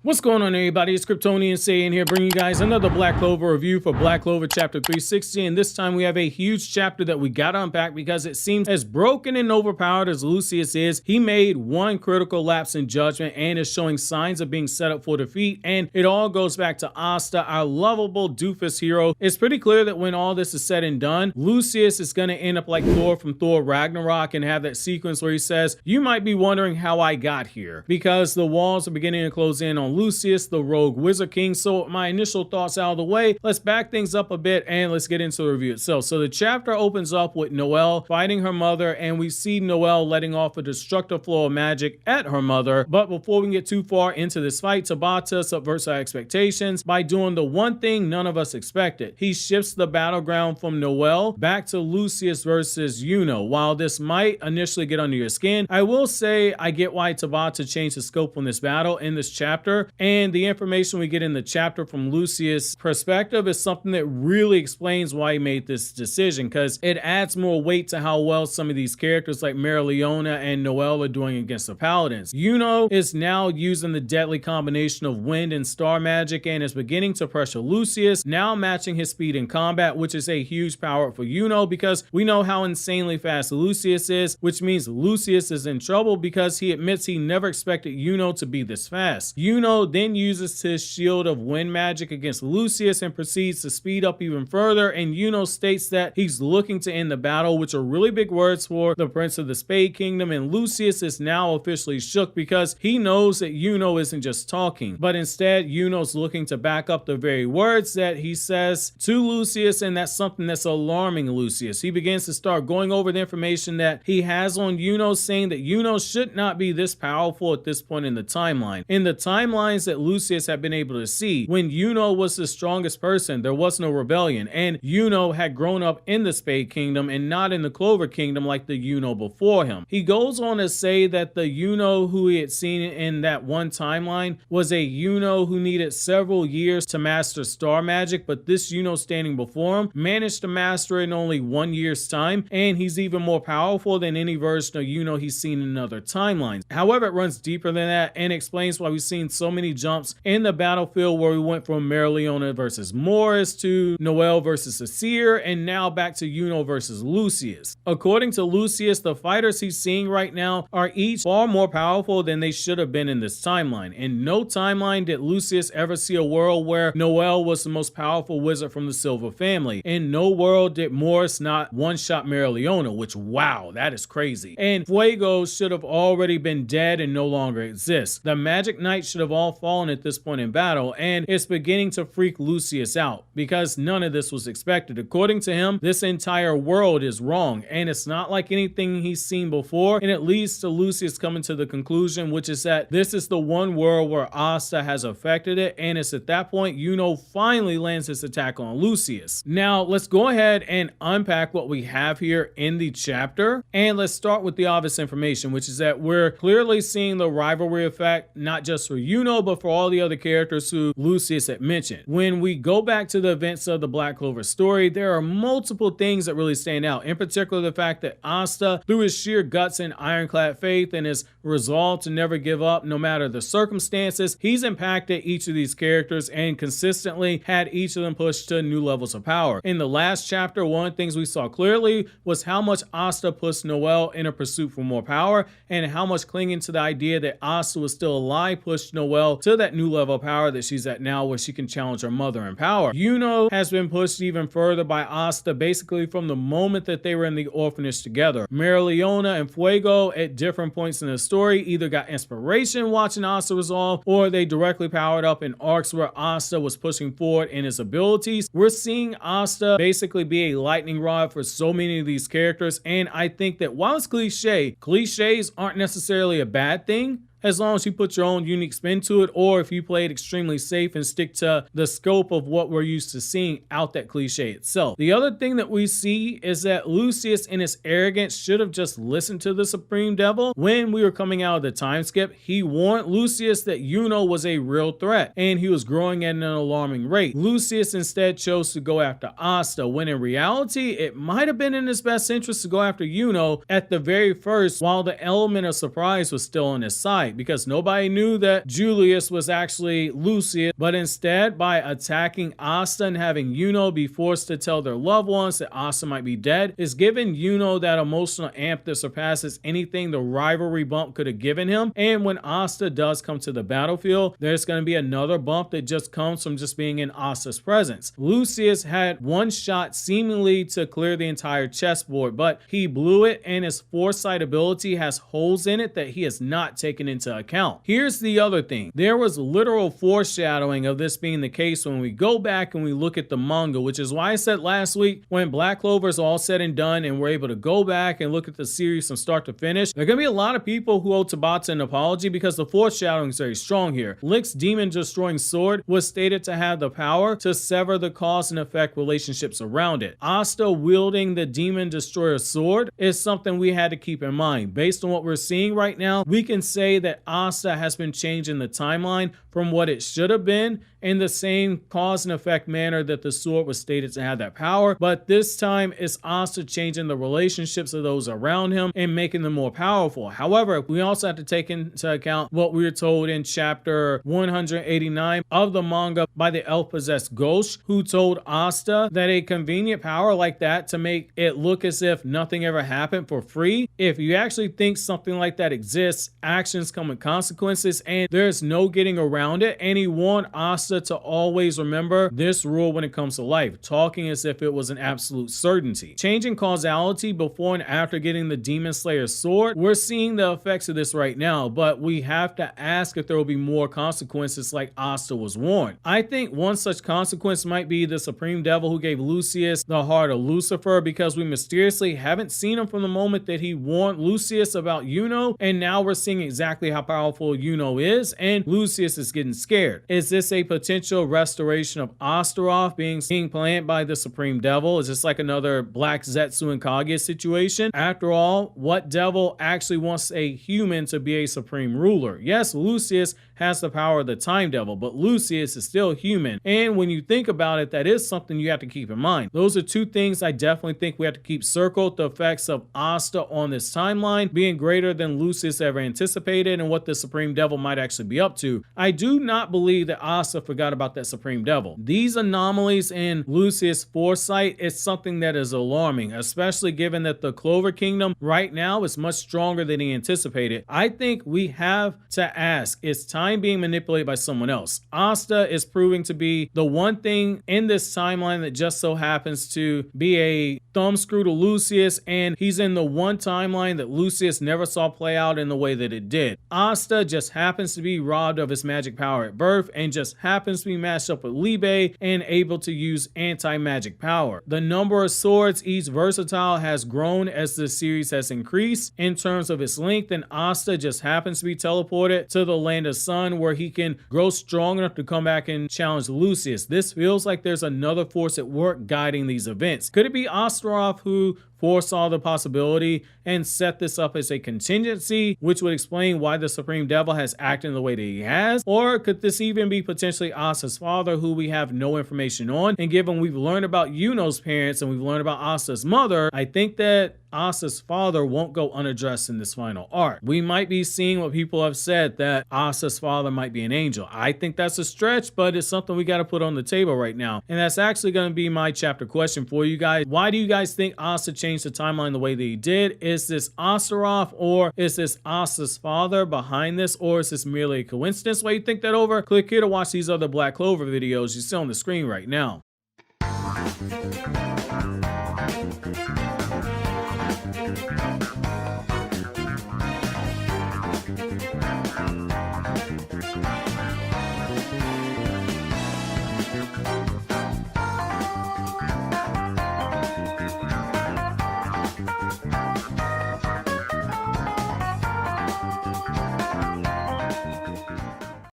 What's going on, everybody? It's KRYPTONIAN SAIYAN here, bringing you guys another Black Clover review for Black Clover Chapter 360, and this time we have a huge chapter that we gotta unpack because it seems as broken and overpowered as Lucius is. He made one critical lapse in judgment and is showing signs of being set up for defeat, and it all goes back to Asta, our lovable doofus hero. It's pretty clear that when all this is said and done, Lucius is gonna end up like Thor from Thor Ragnarok and have that sequence where he says, "You might be wondering how I got here," because the walls are beginning to close in on Lucius, the rogue wizard king. So my initial thoughts out of the way, let's back things up a bit and let's get into the review itself. So the chapter opens up with Noelle fighting her mother, and we see Noelle letting off a destructive flow of magic at her mother. But before we can get too far into this fight, Tabata subverts our expectations by doing the one thing none of us expected. He shifts the battleground from Noelle back to Lucius versus Yuno. While this might initially get under your skin, I will say I get why Tabata changed the scope on this battle in this chapter, and the information we get in the chapter from Lucius' perspective is something that really explains why he made this decision, because it adds more weight to how well some of these characters like Leona and Noelle are doing against the paladins. Yuno is now using the deadly combination of wind and star magic and is beginning to pressure Lucius, now matching his speed in combat, which is a huge power for Yuno because we know how insanely fast Lucius is, which means Lucius is in trouble because he admits he never expected Yuno to be this fast. Yuno then uses his shield of wind magic against Lucius and proceeds to speed up even further, and Yuno states that he's looking to end the battle, which are really big words for the Prince of the Spade Kingdom, and Lucius is now officially shook because he knows that Yuno isn't just talking, but instead Yuno's looking to back up the very words that he says to Lucius, and that's something that's alarming Lucius. He begins to start going over the information that he has on Yuno, saying that Yuno should not be this powerful at this point in the timeline. In the timelines that Lucius had been able to see, when Yuno was the strongest person, there was no rebellion, and Yuno had grown up in the Spade Kingdom and not in the Clover Kingdom like the Yuno before him. He goes on to say that the Yuno who he had seen in that one timeline was a Yuno who needed several years to master star magic, but this Yuno standing before him managed to master it in only 1 year's time, and he's even more powerful than any version of Yuno he's seen in other timelines. However, it runs deeper than that and explains why we've seen so many jumps in the battlefield, where we went from Leona versus Morris to Noelle versus Asir, and now back to Yuno versus Lucius. According to Lucius, the fighters he's seeing right now are each far more powerful than they should have been in this timeline. In no timeline did Lucius ever see a world where Noelle was the most powerful wizard from the Silver family. In no world did Morris not one-shot Leona, which, wow, that is crazy. And Fuego should have already been dead and no longer exists. The Magic Knights should have all fallen at this point in battle, and it's beginning to freak Lucius out because none of this was expected. According to him, this entire world is wrong, and it's not like anything he's seen before, and it leads to Lucius coming to the conclusion, which is that this is the one world where Asta has affected it, and it's at that point Yuno finally lands his attack on Lucius. Now, let's go ahead and unpack what we have here in the chapter, and let's start with the obvious information, which is that we're clearly seeing the rivalry effect, not just for Yuno, but for all the other characters who Lucius had mentioned. When we go back to the events of the Black Clover story, there are multiple things that really stand out. In particular, the fact that Asta, through his sheer guts and ironclad faith and his resolve to never give up no matter the circumstances, he's impacted each of these characters and consistently had each of them pushed to new levels of power. In the last chapter, one of the things we saw clearly was how much Asta pushed Noelle in a pursuit for more power, and how much clinging to the idea that Asta was still alive pushed Noelle to that new level of power that she's at now, where she can challenge her mother in power. Yuno has been pushed even further by Asta basically from the moment that they were in the orphanage together. Leona and Fuego at different points in the story either got inspiration watching Asta resolve, or they directly powered up in arcs where Asta was pushing forward in his abilities. We're seeing Asta basically be a lightning rod for so many of these characters, and I think that while it's cliche, cliches aren't necessarily a bad thing, as long as you put your own unique spin to it, or if you play it extremely safe and stick to the scope of what we're used to seeing out that cliche itself. The other thing that we see is that Lucius in his arrogance should have just listened to the Supreme Devil. When we were coming out of the time skip, he warned Lucius that Yuno was a real threat and he was growing at an alarming rate. Lucius instead chose to go after Asta, when in reality it might have been in his best interest to go after Yuno at the very first, while the element of surprise was still on his side. lie, because nobody knew that Julius was actually Lucius, but instead by attacking Asta and having Yuno be forced to tell their loved ones that Asta might be dead is giving Yuno that emotional amp that surpasses anything the rivalry bump could have given him. And when Asta does come to the battlefield, there's going to be another bump that just comes from just being in Asta's presence. Lucius had one shot seemingly to clear the entire chessboard, but he blew it, and his foresight ability has holes in it that he has not taken into account. Here's the other thing. There was literal foreshadowing of this being the case when we go back and we look at the manga, which is why I said last week when Black Clover is all said and done and we're able to go back and look at the series from start to finish, there are going to be a lot of people who owe Tabata an apology because the foreshadowing is very strong here. Lick's demon destroying sword was stated to have the power to sever the cause and effect relationships around it. Asta wielding the demon destroyer sword is something we had to keep in mind. Based on what we're seeing right now, we can say that Asta has been changing the timeline from what it should have been in the same cause and effect manner that the sword was stated to have that power, but this time it's Asta changing the relationships of those around him and making them more powerful. However, we also have to take into account what we were told in chapter 189 of the manga by the elf-possessed ghost, who told Asta that a convenient power like that to make it look as if nothing ever happened for free. If you actually think something like that exists, actions come with consequences and there's no getting around it. And he warned Asta to always remember this rule when it comes to life, talking as if it was an absolute certainty. Changing causality before and after getting the Demon Slayer's sword, we're seeing the effects of this right now, but we have to ask if there will be more consequences like Asta was warned. I think one such consequence might be the Supreme Devil who gave Lucius the heart of Lucifer, because we mysteriously haven't seen him from the moment that he warned Lucius about Yuno, and now we're seeing exactly how powerful Yuno is, and Lucius is getting scared. Is this a potential restoration of Astaroth being planned by the Supreme Devil? Is this like another Black Zetsu and Kage situation? After all, what devil actually wants a human to be a supreme ruler? Yes, Lucius has the power of the Time Devil, but Lucius is still human. And when you think about it, that is something you have to keep in mind. Those are two things I definitely think we have to keep circled. The effects of Asta on this timeline being greater than Lucius ever anticipated and what the Supreme Devil might actually be up to. I do not believe that Asta forgot about that Supreme Devil. These anomalies in Lucius' foresight is something that is alarming, especially given that the Clover Kingdom right now is much stronger than he anticipated. I think we have to ask, is time being manipulated by someone else? Asta is proving to be the one thing in this timeline that just so happens to be a thumbscrew to Lucius, and he's in the one timeline that Lucius never saw play out in the way that it did. Asta just happens to be robbed of his magic power at birth and just happens to be matched up with Libe and able to use anti-magic power. The number of swords each versatile has grown as the series has increased in terms of its length, and Asta just happens to be teleported to the land of Sun where he can grow strong enough to come back and challenge Lucius. This feels like there's another force at work guiding these events. Could it be Astaroth who foresaw the possibility and set this up as a contingency, which would explain why the Supreme Devil has acted in the way that he has? Or could this even be potentially Asta's father, who we have no information on? And given we've learned about Yuno's parents and we've learned about Asta's mother, I think that Asta's father won't go unaddressed in this final arc. We might be seeing what people have said, that Asta's father might be an angel. I think that's a stretch, but it's something we got to put on the table right now. And that's actually going to be my chapter question for you guys. Why do you guys think Asta changed the timeline the way that he did? Is this Astaroth, or is this Asta's father behind this, or is this merely a coincidence? While you think that over, click here to watch these other Black Clover videos you see on the screen right now.